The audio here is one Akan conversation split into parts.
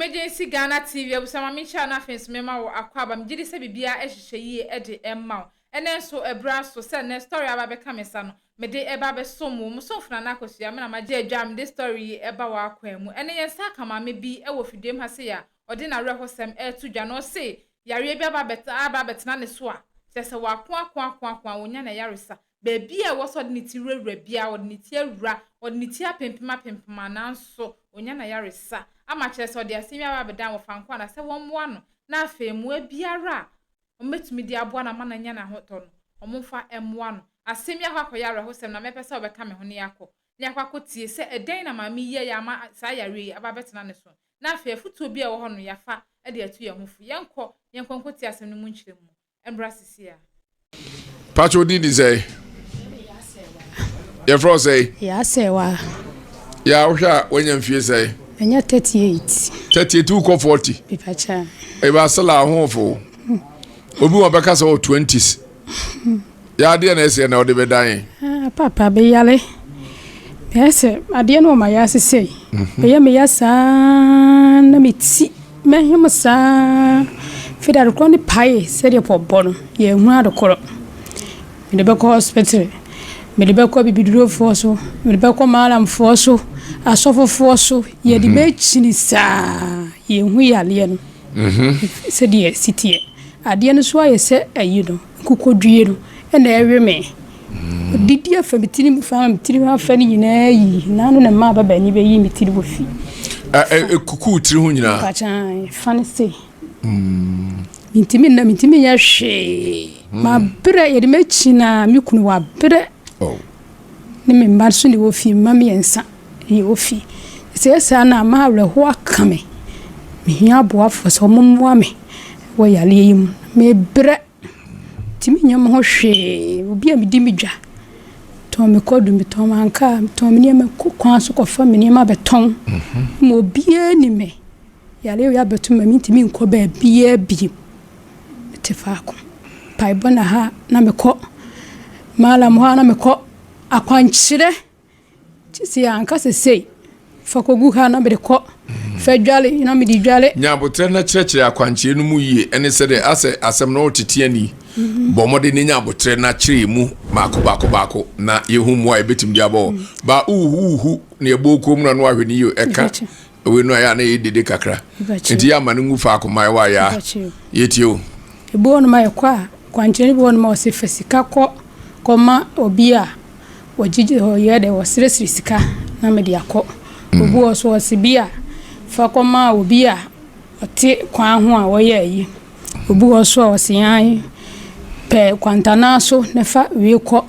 emergency Ghana TV abusama mincha na fence mema wo akwaba mgidi se bibia ehhehye yi ede emma ene so ebra so se ne story aba be kamesa no me de eba be somo musofuna na akosua me na maje adwam de story eba wa akwamu ene yensa kama me bi ewo fidem ha se ya ode na rehosem etu dwa no se yare bi aba betena ne so a se wakwa wonya na yaresa bebi a woso de niti rewra bia ode niti awura ode niti apempema na nso wonya na yaresa ama kire so de asemi aba bedan wo fankwa na se wonmoa no na afemu abiara ometumi di aboa na mana nya na hoto no omfa emmoa no asemi akwa rehosem na mepesa obeka me ho ne yakọ ne akwakotie se eden na mami ye ya ma sa yare aba betena ne so na afutuo bi a wo ho no yafa de atu ye hofu yenkọ nkotie asem no mu nkyire mu embrasisia Pacho did say your fro say ya say wa ya ohwa when you feel say enya 38 32 ko 40 pipacha e ba sala ahofo obi wo beka say 20s ya de na ese na ode be dan papa be yale ese ade no ma ya sese be ya me ya sa na meti mehim sa fidar ko ni pai se de pobo no ye hu adokoro me de be ko hospital me de be ko bibiduro fo so me de be ko malam fo so asofo fo so ye de be chini sa ye hu yale no se de sitie ade no so aye se ayi no kukodue no na ewe me didi afa mitiri afa ni nyina yi nanu na ma baba ni be yi mitiri wo fi kuku tiri ho nyina pacha fani se mitimi ya hwe ma bere ye de mechi na mikunu wa bere ni me mbaso ni wo fi ma me yensa ye wo fi se sa na ma awre ho akame me hia bo afo so mommoa me wo yale yim me bere timi nyam ho hwe obi a medi midwa to me kodu mi to manka to me ne me kwan so kofa me ne ma beton mo bia ni me yale ya beton ma mitimi nko ba bia bi tefako pai bona ha na me ko malam ha na me ko akwankyire tisi anka sesei fakogu ha na me ko fedwale na me di dwale nyabotre na kyerɛkyerɛ akwankyire no mu yie ene sɛ de asɛm no tetiani bomode ne nyabotre na kyerɛ mu mako na yehu mu a ebetim dia bo ba uhu ne ebokom na no ahwe ne yo eka we no ya na yedede kakra enti ya ma ne ngufa akoma wa ya yetio ebo no ma yakwa kwankyere bo no ma ose fasika koma obi a wajiji ho yede wo sresri sika na me dia ko obu oso osibia fa koma obi a ote kwan ho a wo ye yi obu oso osian pe kwantana so ne fa we ko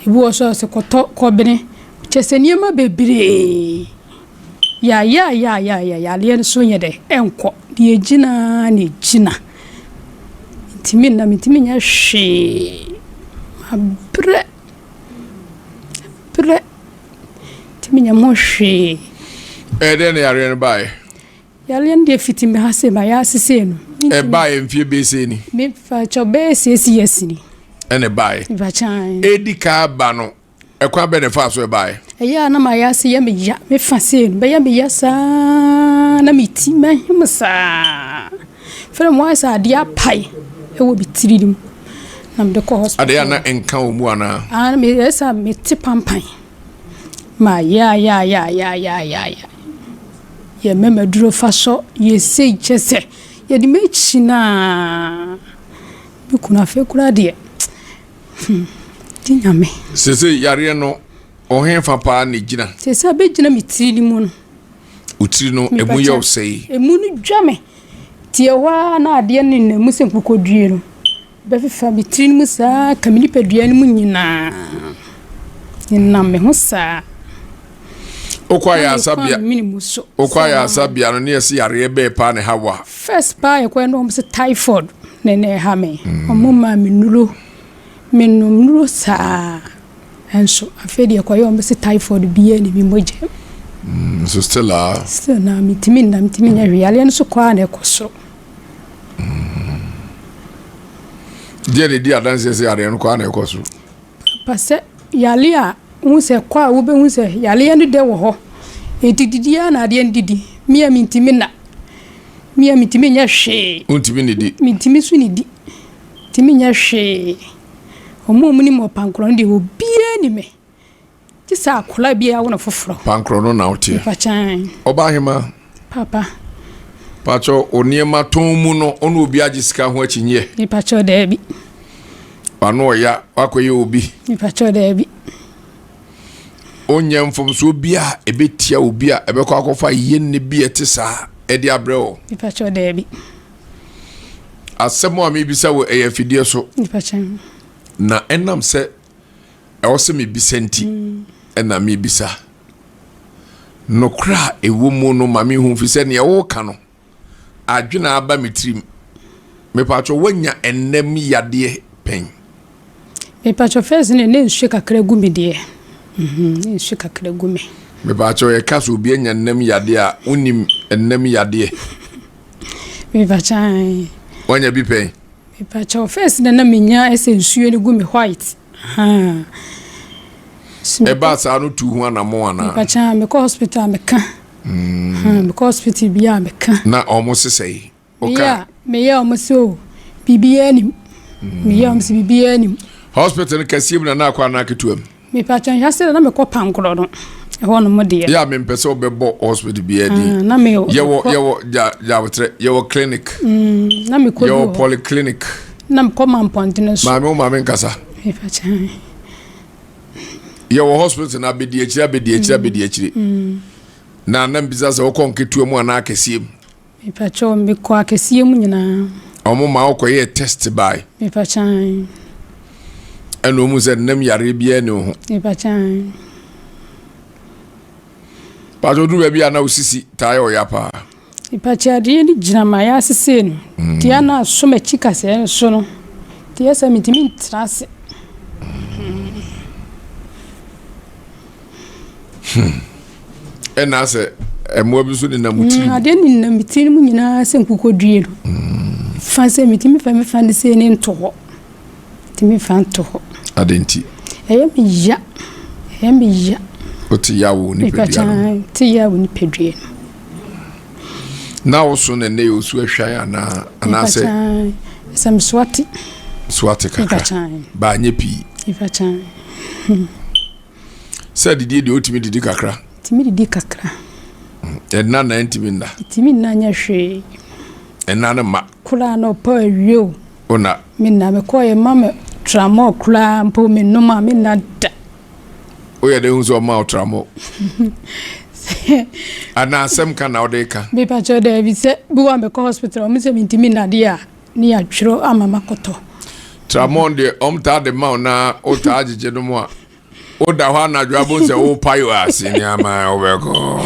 ebu oso se koto kobene chesenie ma bebre ya le so yede enko de ejina ne jina mitimi nya hwe abre timi nya mo hwe den yare ne bai yale ndi fitimi hase ma ya sese no bai mfie be se ni me fa chobe sesi ni ene bai ba chan edika ba no ekwa be ne fa so bai ya na ma ya se ya me fa se no be ya me ya sa na miti ma himsa fere mo asa dia pai ewo bitiri dim na me de ko hospital ade ya na enka omu ana me esa me ti pampan ma ya ye mema duro faso ye sei chese ye di mechi na bikuna fe kura de tinyame sese yare no ohen fa pa ne gina sese be gina mitiri mu no utiri no emu ye osei emu no dwame tie wa na ade ne na mu senkukodue no be fa mitiri mu sa kamini pedua ne mu nyina me ho sa okwaya asabia no ne yesi yare be pa ne hawa first pa ye kwendo mo se typhoid ne ha me omuma minuro sa enso afedi ye kwayo mo se typhoid biye ni bi moje so still na mitimi nya reale no so kwa na ekoso die di adanse se yare no kwa na ekoso pase yale a unse kwa ube unse yale yanu de wo ho etididia na ade ndidi mia mintimi na me mitimi nya hwe untimi ni di mitimi su ni di timi nya hwe omo mu ni mo pankro ndi obia ni me ti sa akola bia wo na foforo pankro no na otie pachan oba hema papa pacho oniema ton mu no ono obi agisika ho akinye ni pacho da bi pano ya wakoye obi ni pacho da bi onye mfomso bia ebetia obi a ebekọ akofa yenne bi etisa edi abreo ni pacho da bi asemo ami bisa wo eyafidie so ni pachan na enam se ewose me bisenti ena me bisa no kra ewo mu no mami hu fi se ne ewo ka no adwena aba metrim me pacho wanya ennem yade pen me pacho first ne nsu kakra gumi de nsu kakra gumi me pacho e kaso obi anya ennem yade a unim ennem yade me pachan wanya bi pen me pacho first na menya ese nsu ni gumi white eba sa no tu hu anamo ana pachan me ko hospital me ka me ko hospital bia me ka na omo sesei oka me ya omo so bibia ni me ya omo bibia ni hospital kasiem na akwa na ketuam me pachan ya se na me ko pankro no e ho no mo de ya me mpese obebo hospital bia di na me yewo yewo clinic na me ko yewo polyclinic na me ko mamponte so mame nkasa me pachan yewo hospital na bedi akire na mbisa se okon ketuam ana akesiem me pachan me ko akesiem nyina omo ma okoye test by me pachan eno mu se nem yare bia ne ho me pachan pajo du bia na osisi tayo oyapa ipacha de ni gina ma ya sese no dia na so ma chika se so no dia sa mitimi trase ena se emo bi so ni na mutiri ade ni na mitiri mu nyina se nkukodue no fa se mitimi fa me fa ne se ni nto timi fa nto adenti eye mi ya oti yawo ni ipacha ti yawo ni pedue na oso ne osu ahwan ana se sam swati kaka ba nye pi ipacha se didi otimi didi kakra timi didi kakra enna na ntimi nda timi na nya hwe enna na ma kula no pa wieo ona minna me koye mama tramo kula mpo me no ma minna da oya de hunzo ma tramo ana asem ka na odeka me pa cho de bi se buwa me ko hospital me se mintimi na dia ni atwiro ama makoto tramo de omta de ma na ota agije no mo a oda ho na dwabo se wo payo asini ama obeko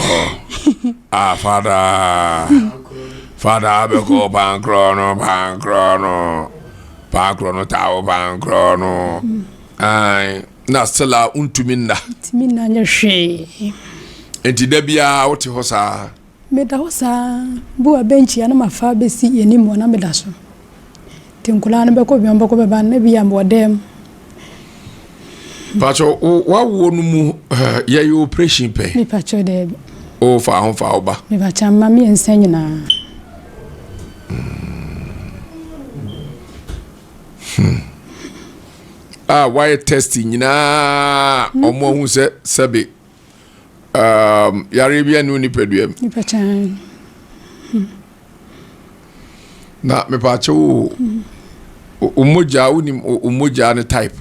Father beko bankrono tawo bankrono ai na stella untuminna timina nya hwe enti da bia wote ho saa me da ho saa buwa benchi ya na mafa besi yeni mo na me da so tinkula na beko biomba ko beba na bia mbodem pacho wa wo no mu ya yo operation pe me pacho de o fa oba me pacha mama ensanyina why testing nyina omo hu se sebe yare bia no ni peduam me pacha na me pacho umoja umoja ne type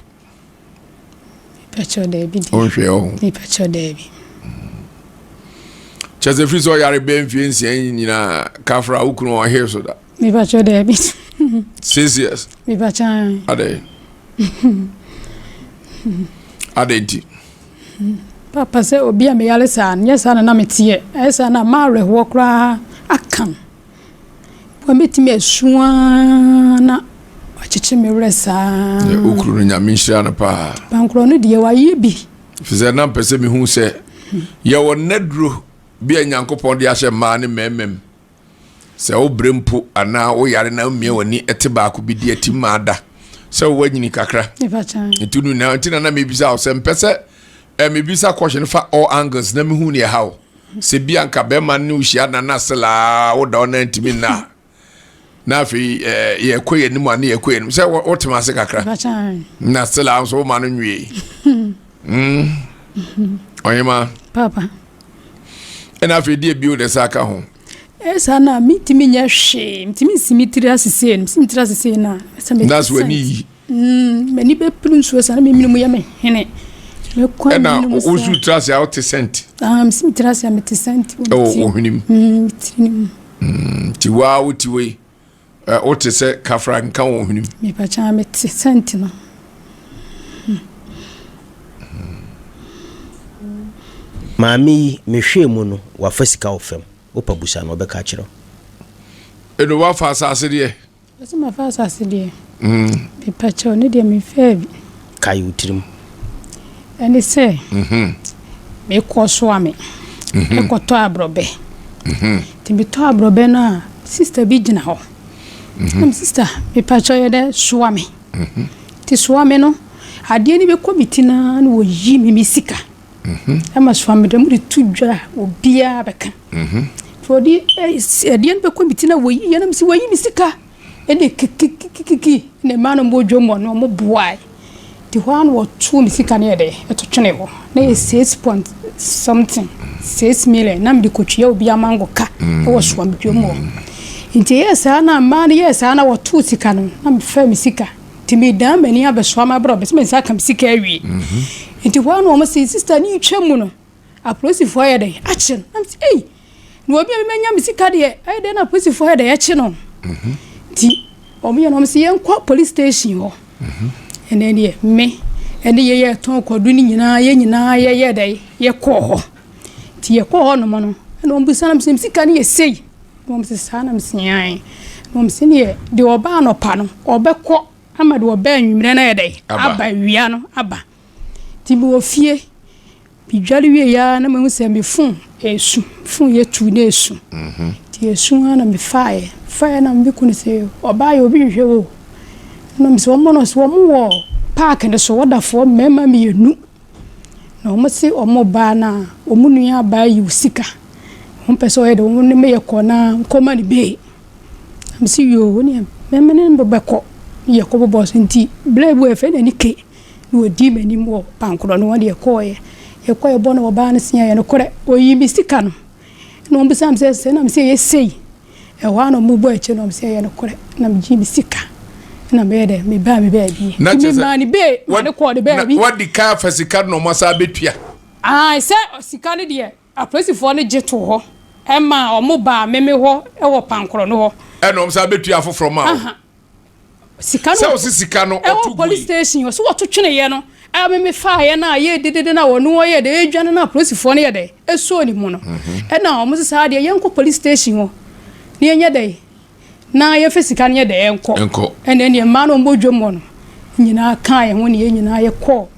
pacho de bi on hwe o me pacho de bi Chese friso yare benfiensi nyina kafra ukunu o here so da me pacho de bi 6 years me pacha Adenti papa se obi a me yale sa nya sa na metie esa na mare ho kra akan bo metimi asua na wachichi me resa ukuru nya minshira na pa bankro no de wa yebi fize na pese mi hu se ye won naduro bi anyankopon de ahye ma ne memem se wo brempo ana wo yare na mmie wani ete ba ko bi de atima ada se wo wanyini kakra etunu na ntina na mebisa o se mpese mebisa question fa all angles na me hu ne hawo se bianca be man ni ushia na sela wo da ona ntimi na fi ye koye ni mu na ye koye ni se wo tema se kakra na sela so ma no nwie oyema papa ena fi die bio de saka ho esa na mitimi nya hwe mitimi simitri asese ni simitri asese na that's when he many be prunsu esa na me minimu ya me hene me kwa ena osu trase out cent simitri asese me te cent oh ohnim mitri ti wa wuti we o te se kafra nka ohnim me pa cha me te cent no Mami mehwe mu no wa fasika ofem opa busa no obeka kiro eno wa fa asase de ese ma fa asase de me pa cha ne de me fa bi kai utirim ene se me ko so ame e ko to abrobe ti bi to abrobe na sister bi gina ho sister me pa cha ye de so ame ti so ame no ade ni be komiti na wo yi me sika ama swam de mu de tudwa obia beka for di edian be komiti na wo yi na msi wo yi misika e de kiki ne manu mo dwomo no mo boai di hwan wo tu misika ne de e to twene ho na 6 point something 6 million na mdi kotwa obia mango ka e wo swam dwomo nti yesa na man yesa na wo tu sika no na mfa misika timi dan mani abeswama bro be se saka misika awie nti hwan wo mse sister ni twemu no apolisi fo ya de action am say eh no obi me nya misika de ai de na police fo ya de ya chi no ti o me no mse yen kwa police station ho ene ne me ene ye ton kwadu ni nyina ye de ye ko ho ti ye ko ho no mo no ene on busa na mse misika ni ye sei no mse sa na mse yan no mse ne de oba no pa no obekọ ama de oba anwumre na ye de aba wia no aba ti bi ofie bi dwale wie ya na me se me fun ye tu na esu ti esu na me fire na me ku ne se oba ye obi hwe wo na me so mo no so mo wo park ne so wodafo mema me yenu na mo se o mo ba na o mu nua ba yi usika on peso ye de o ne me ye ko na koma ni be am si yo ni mema ne mbe ko ye ko bo so nti blebu e fe na ni ke no di mani mo pankro no wode ekoye bo no ba na sia ye no kore oyi misika no no mbisam se na mse ye sei e wa no mu bo eche no mse ye no kore na mji misika na me de me ba bi mi mani be wode ko de ba bi wadi ka fasika no masa betua se sika ne de apolisi fo ne jeto ho e ma o mo ba meme ho e wo pankro no ho e no msa betua foforo ma sika no so sika no otu police station so otu twene ye no me fa ye na ye dedede na wonu wo ye de edwane na police fo ne ye de eso ni mu no e na o mo sa de ye nko police station ho ne ye de na ye fe sika ne ye de enko ene ne ma no mbodwom no nyina kan ye ho ne ye nyina ye ko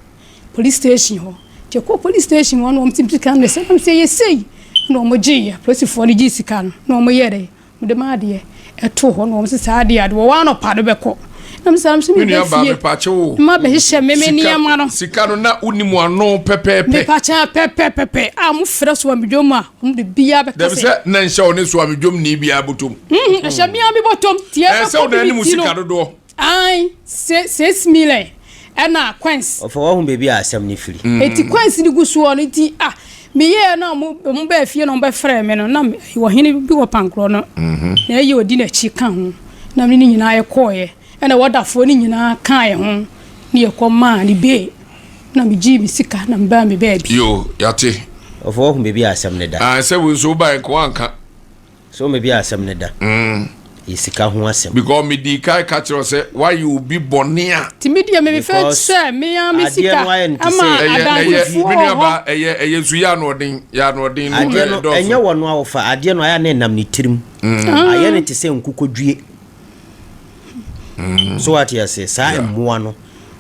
police station ho je ko police station ho no o mtimpi kan ne se na se ye sei no mo ji ya police fo ne ji sika no mo ye de mo de ma de eto ho no mo sa de ade wo wa no pa do be ko nam sam so mi be fie ma be hye meme ni ama no sika no na unimu ano pepepe me pa cha pepepe mu frɛ so amdwom a mu de bia be kase dem se na nhyɛ one so amdwom ni bia botom hye bia bi botom tie be se ona ni musika dodo ai 6 million na coins of wa hu bebi asɛm ni firi eti coins ni guso no ti me ye na mu ba fie no ba frɛ me no na wo hene bi wo pankro no na ye odi na chi ka ho na me ni nyina ye koye ena wodafo ni nyina kan ye ho ni ye koma ni be na me ji mi sika na mba me ba bi yo yate of wa hu bebi asɛm ne da se wo so ba ko anka so me bi asɛm ne da isika ho asɛm because me di kai catch say why you be bonia timidi me fe say me ya me sika ama adafo ba eye su ya no den no do enye wono awofa ade no aya na nam ni tirim aye ne te se nkukodwie so what you say sa emmoa no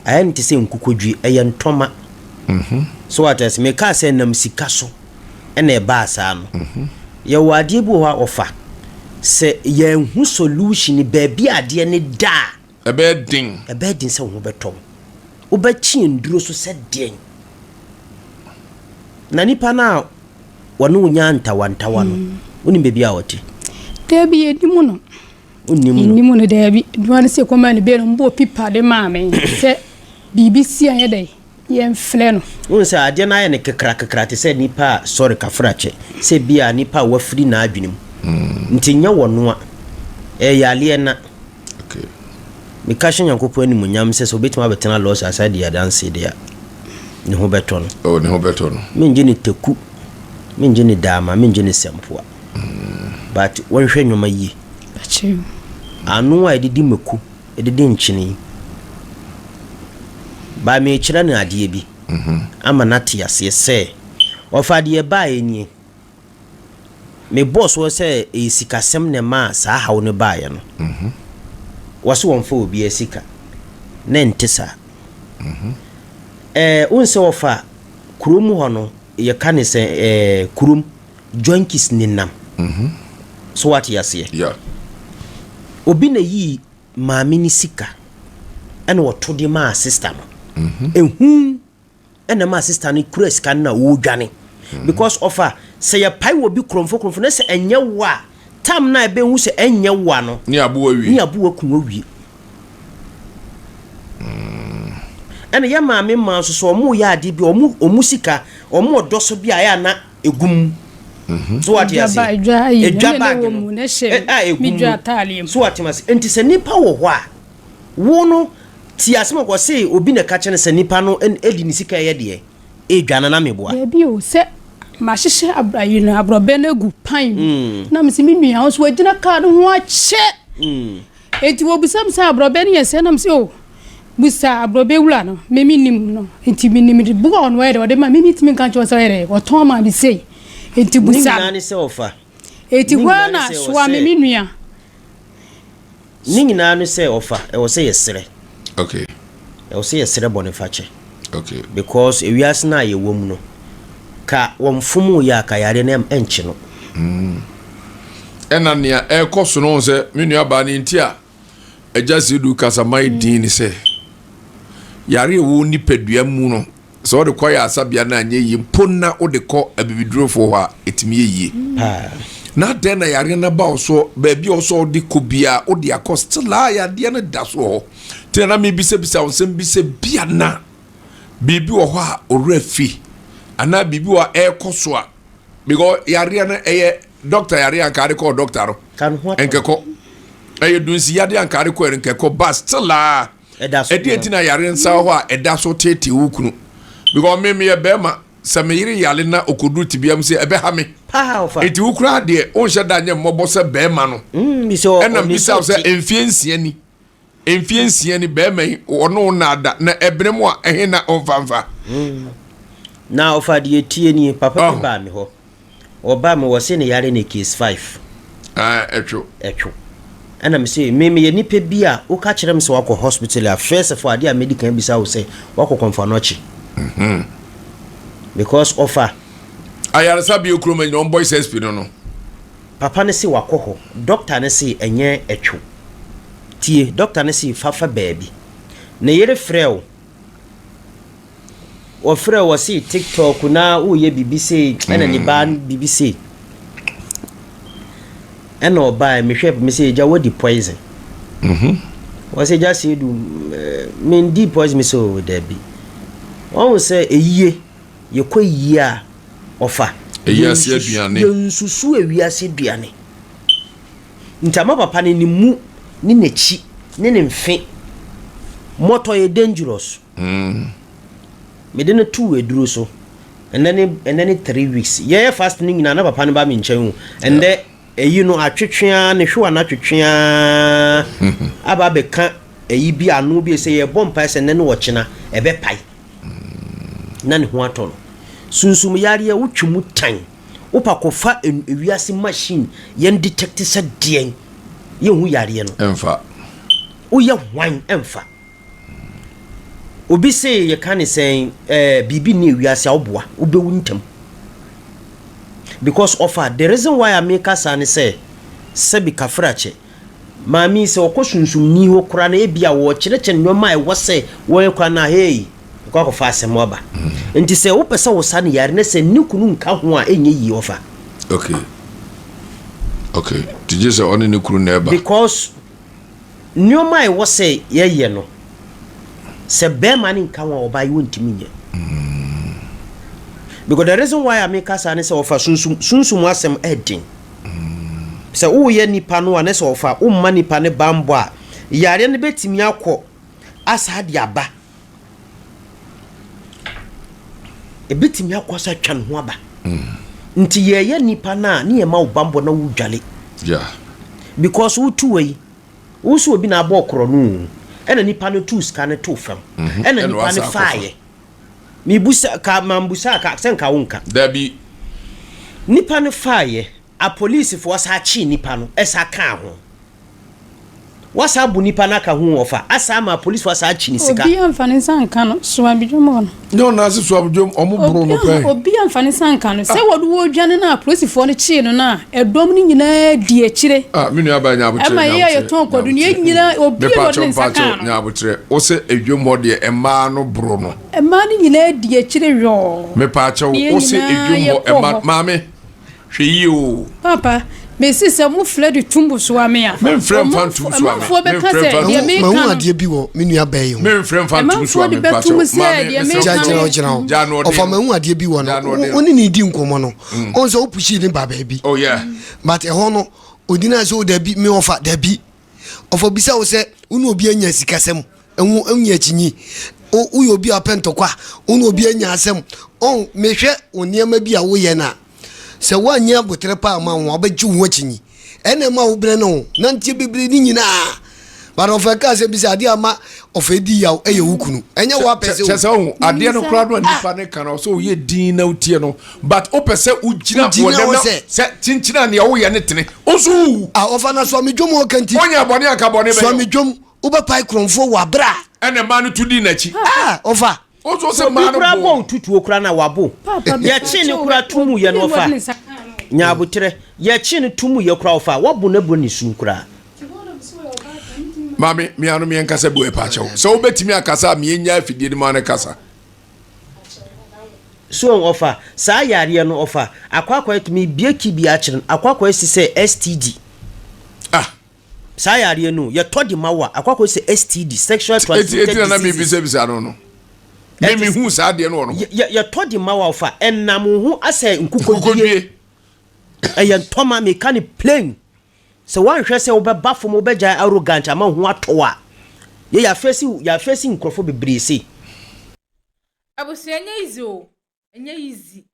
aya ne te se nkukodwie eye ntoma so what you say me ka se nam sika so ena e ba sa no ye wade bu ho ofa se ye hu solution ba bi ade ne da e be din se wo betom obachi nduro so se den na nipa na wanu nya ntawantawa no woni bebi a wote Debi edimu no inimu no debi duane se koma ne be no mbo pipa de maame se BBC anye dai yen fle no unsa ade na ye ne kekra te se nipa sorry kafrache se bia nipa wafiri na adwenem ntinya wono a yale na okay me ka hyen yankopɔ anim nyam se so betima betena laws aside ya dance dia ne ho beto no oh ne ho beto no menje ne teku menje ne dama menje ne sempoa but won hwɛ nwoma yi achi anu a edidi meku edidi nkyene ba me kyerɛ ne ade bi ama na te ase sɛ ofa de ba enie me boss wo sɛ esikasɛm ne ma saa hawo ne ba ye no waso won fa obi esika na ntesa unse ofa kurom ho no ye ka ne sɛ kurom joinkis ninam so what you say yeah obi na yi maame ni sika ene woto de ma sister no ehu ene ma sister no kura sika na wo dwane because offer say ya pai wo bi kromfo na say enye wa tam na ebe hu say enye wa no ni abo ku awie ene ya maame ma so omu ya ade bi omu sika omu odoso bi aya na egum so what you say edwaba mu na hye midwa talim so what must enti se nipa wo ho a wo no ti asem ko se obi na ka kyene se nipa no edi ni sika ye de edwana na meboa bi o se ma hyehye abrayi na abrobe na gu pan na mse mi nua so agina ka no ho akye enti wo busam se abrobe ne yese na mse o busa abrobe wula no memi nim no enti mi nim de buga on wede de ma memi timi kan cho so yere o ton ma bi sei enti busa nani se ofa eti wana so memi nua ningina no se ofa e wo se yesere okay e wo se yesere boniface okay because ewias na ye wom no ka womfumu ya ka yare na enchi no ena nia e koso no se me nua ba ni ntia ejasidu kasamai din ni se yare wo ni padua mu no so de kwaya asabia na anye yi mpona o de ko abibidurofo ho a etimi yie na den na yare na ba so ba bi o so de ko bia o de akost la ya de na da so ho te na me bisa onsem bisa bia na bibi wo ho a orafi ana bibi wa e koso a because yare na eye doctor yare an kare ko doctor ro kan ho enkeko eye dunsi yade an kare ko enkeko ba still la edi etina yare nsa ho a eda so tete wukunu because me ye bema samiri yale na okodu tibiam se ebe ha me eti wukura de on sheda nya mmobo se bema no biso ena bisa se emfiensia ni bema ono na ada na ebremu a ehe na onfanfa na ofa de tie ni papa ba me ho oba me wo se ne yare ne case 5 etwo ana me say me ye nipa bi a wo ka kire me se wako hospital a first for ade a medical bisa wo say wako konfanochi because offer ayara sabi okroma no boy says pi no papa ne se wako ho doctor ne se enye etwo tie doctor ne se fafa baby ne yere frɛw o frɛw wo se TikTok na wo ye BBC ena ni ban BBC ena o ba me hwɛ me se ja wodi poison wo se ja se du me ndi poison me so dabi won se eyie ye kɔ yie a ofa eyiase aduane yensusu ewiase aduane ntama papa ne ni mu ni nechi ne ne mfe moto ye dangerous me de na 2 eduro so and then 3 weeks ye fast ni na papa ne ba me nkyɛn and then eyi no atwetwea ne hwe na twetwea aba be ka eyi bi anu bi se ye bomb pass and then wo kyena ebe pai na ne ho atɔ no sunsum yare ya wutwumu tan opa kofa ewiase machine yen detect se den ye hu yare no emfa o ye hwan emfa obi se ye kan sen bibi ne ewiase oboa obewu ntam because of the reason why I make us and say sebi kafrache mami se okosunsum ni ho kura na ebia wo kyerɛkyɛ nnwoma e wo se wo kwa na hey kwa fa asem oba nti se wo pese wo sa ne yare ne se ne kunu nka ho a enye yi ofa okay did you say on ne kunu na eba because nyoma e wo se ye no se be man nka ho oba yi wontimi nye because the reason why I make us say ofa sunsum asem edin se wo ye nipa no ane se ofa wo ma nipa ne bambo a yare ne betimi akọ asa de aba ebetimi akọ sa twan ho aba nti ye nipa na ne ye ma wo bambo na wo dwale because wo tuwei wo so obi na aba okro no ena nipa no tu ska ne to fam ena nipa ne faaye mi busa ka mambusa ka senka wonka dabi nipa ne faaye a police for sa chi nipa no esa ka ho wasa bu nipa na ka ho ofa asa ma police for sa chi ni sika obi amfani sanka no so abidwom no na se so abidwom omo bro no pe obi amfani sanka no se wodu wo dwane na police for no chi no na edom ni nyina di akire menu abanya abotre ema ye ton kodu ni nyina obi wo ne sanka nya abotre o se edwom ho de ema no bro no ema ni nyina di akire yo me pa cha o se edwom ho ema mame hwe yi o papa Messi se mu fled tumbu so ame a men frem fan tumbu so ame fo be ka se de me kan ade bi wo me nua bae ho men frem fan tumbu so ame pa so ja o fa ma hu ade bi wo no oni ni di nkomo no on so opushi ni baba bi oh yeah but e ho no odina so da bi me ofa da bi ofa bisa wo se unu obi anya sikasem enwu anya chinyi o yo bi apentokwa unu obi anya asem on mehwe oniema bi a wo ye na se wanya botre pa ma wo abaji wo chinyi ene ma wo bre no nantie bibiri ni nyina ba no fa ka se bi se ade ama ofedi yaw eye wukunu enye wo apese se wo ade no kra do nipa ne kana so ye din na utie no but o pese ugina wo se chinchina ne wo ye ne tene oso ofa na so medwom o kanti onya bone aka bone be so medwom wo ba pai kronfo wa bra ene ma no tudi na chi ofa oso se ma no kura bo tutu okura na wabo ya chi ni kura tumu ye no fa nya abotre ya chi ni tumu ye kura ofa wabo na bro ni sun kura mami mi anu mi enkasa bu epacho so obetimi akasa mi enya afidie ni ma ne kasa so ofa sa yare no ofa akwakwa etimi bieki bi akire akwakwa esi se STD sa yare no ye todi mawa akwakwa se STD sexual transmitted disease na mi bisa no me hu sa de no ye todi mawa ofa enam hu ase nkukodie eye ntoma me kan plain se wan hwe se obeba fom obeja arrogant ama hu atoa ye ya fesi nkrofo bebrese abusia enye easy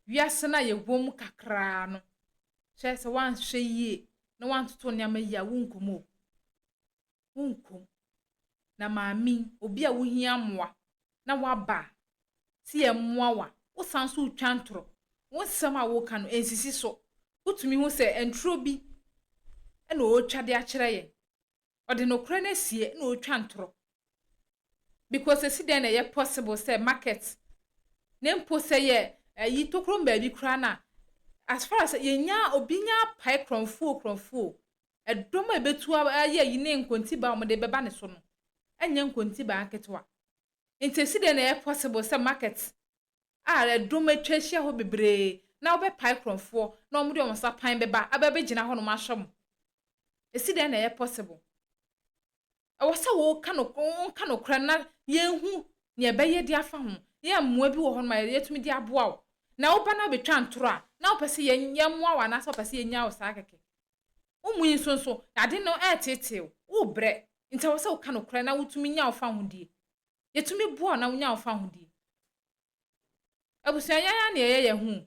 wiase na ye wom kakra no hwe se wan hwe yie na wan toto ne amayi wonkomo wonkom na maami obi a wohia moa na waba si emmoa wa wo sanso twantro wo sem a wo ka no ensisi so utumi hu se entro bi na o twade a kire ye ode no kra na sie na o twantro because esi den na ye possible say market na mpo say ye yi tokrom ba bi kra na as far as ye nya obi nya pai kronfo edoma ebetu aye yi ne nkonti ba mo de beba ne so no enya nkonti ba aketwa ntesi den na ye possible say market edoma twahia ho bebre na obe pai kronfo na omo de omosa pan beba abebe gina ho no ma hwem esi den na ye possible wasa wo kano kra na ye hu ne ebeye di afa ho ye mmoa bi wo ho ma ye tumi di aboa wo na wo ba na betwa ntoro a na wo pese ye mmoa wa na so pese ye nya wo sa keke umu insonso ade no etete wo bre nta wasa wo kano kra na wo tumi nya wo fa ho die ye tumi boa na wo nya wo fa ho die abusia ya na ye hu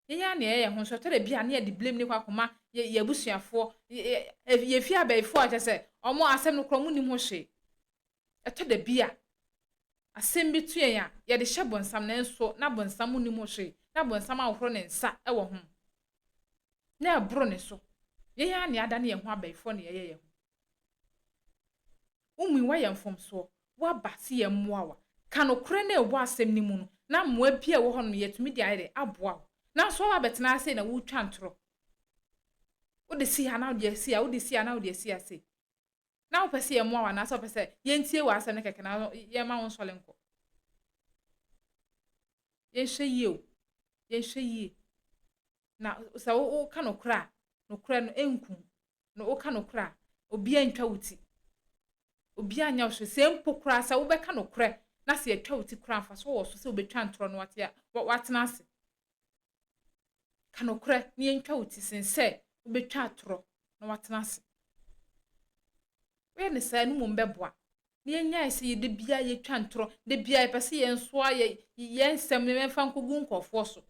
ya na ye hu so tere bia na ye di blame ni kwa koma ye abusuafo ye fi abaifo a chese omo asem no kromu nim ho hwe eto da bia asem bi tue ya ye de hye bonsam na enso na bonsam nim ho hwe na bonsam ahoro ne nsa e wo ho na ebro ne so ye ya na ada na ye ho abaifo na ye ho umu wa ye mfom so wa ba si ye mmoa wa kanokre na ewo asem ni mu no na mmoa bia wo ho no ye tumi di ayre aboa na so wa betena ase na wo twa ntoro wo de si ha na wo de si ha wo de si ha na wo de si ase na wo pese ye mmoa wa na so pese ye ntie wa ase ne keke na ye ma wo nsolenko yen hwe yie o yen hwe yie na sa wo ka no kra no enku no wo ka no kra obi antwa wuti obi anya wo se mpo kra sa wo be ka no kra na se atwa wuti kra afa so wo so se obetwa ntoro no watena ase ka no kra ni entwa wuti sense obetwa atoro na watena ase we ne sa no mum beboa ni enya ise ye de bia ye twa ntoro de bia ye pese ye nso aye ye nsem ne mfa nkogu nkofo so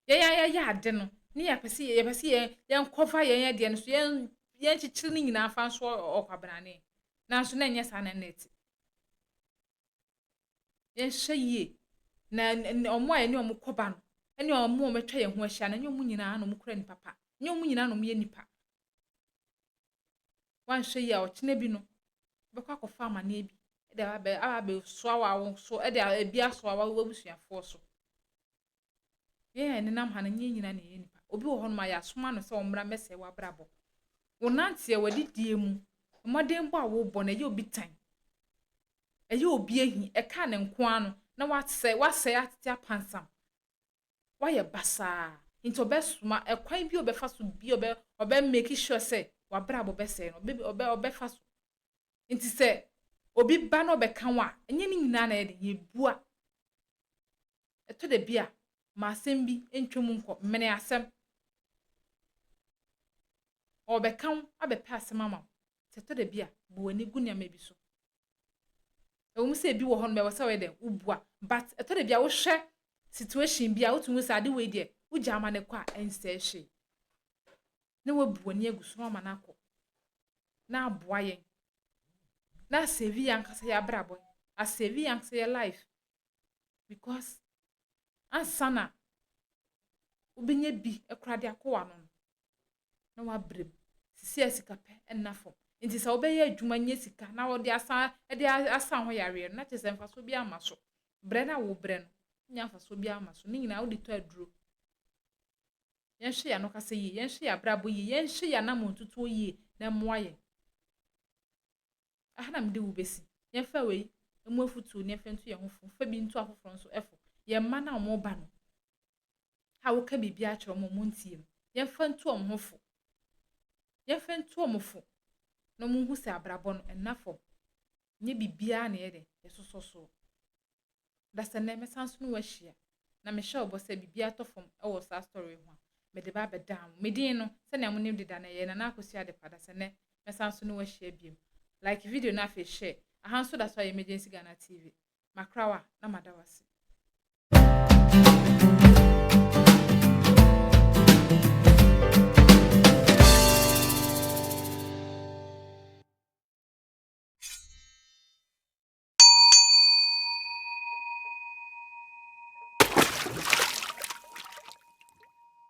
ye ade no ni ya pese ye nkova ye de no so ye nchichiri ni nyina afa nso okwabrane na nso na enya sa na net ye hwe ye na omo aye ni omo koba no ene omo metwa ye ho ahia na nyomu nyina no mukura ni papa nyomu nyina no ye nipa wan hwe ye a ochine bi no bekwa kofa amane bi de abe so awa so de ebi aso awa wabusuafo so ye ne nam ha na nyina na ye nipa obi wo hono ma ya soma no se omra mese wa brabo wonante e wadidie mu modern bo a wo bo na ye obi tan ye obi ehi e ka ne nko ano na wase atete apansam waye basa into besuma e kwan bi obefa so bi obe make sure say wa brabo bese no obefa so nti se obi ba no beka wa enye ni nyina na ye bua eto de bia ma asem bi entwem nko mene asem obeka abepa asem ama se to de bia bo wani gu nya mabi so ewum se bi wo ho no be wasa we de ubua but eto de bia wo hwe situation bia wo tun se ade we de uja ama ne kwa ense hwe ne wo bu wani aguso ama na akọ na aboa yen na save yankasa ya brabo a save yankasa ya life because ansana obenye bi ekrade akwa no na wa brem sisi asika pe enafo nti sa obeye adwuma nye sika na wo de asa ho yare na chese mfaso bi amaso bre na wo bre no nya mfaso bi amaso ni nyina wo de to aduro yen hwe ya no kasa yi yen hwe ya brabo yi yen hwe ya na montutu yi na moaye ahana mde wo besi yen fa we emu afutu ne fa ntu ye ho fa bi ntu afoforo nso efo ye ma na mo ba no ha wo ka bibi a kire mo ntie yen fa ntu om hofo yen fa ntu om fo no mo hu se abrabo no enafo nye bibia na ye de yesososo da se na mesanso no wa hia na me hye obo se bibia tofom e wo sa story ho me de ba bedam me din no se na mo nim de da na ye na akosi ade pada se ne mesanso no wa hia biem like video na fe share ahanso that's why emergency Ghana TV makrawa na madawase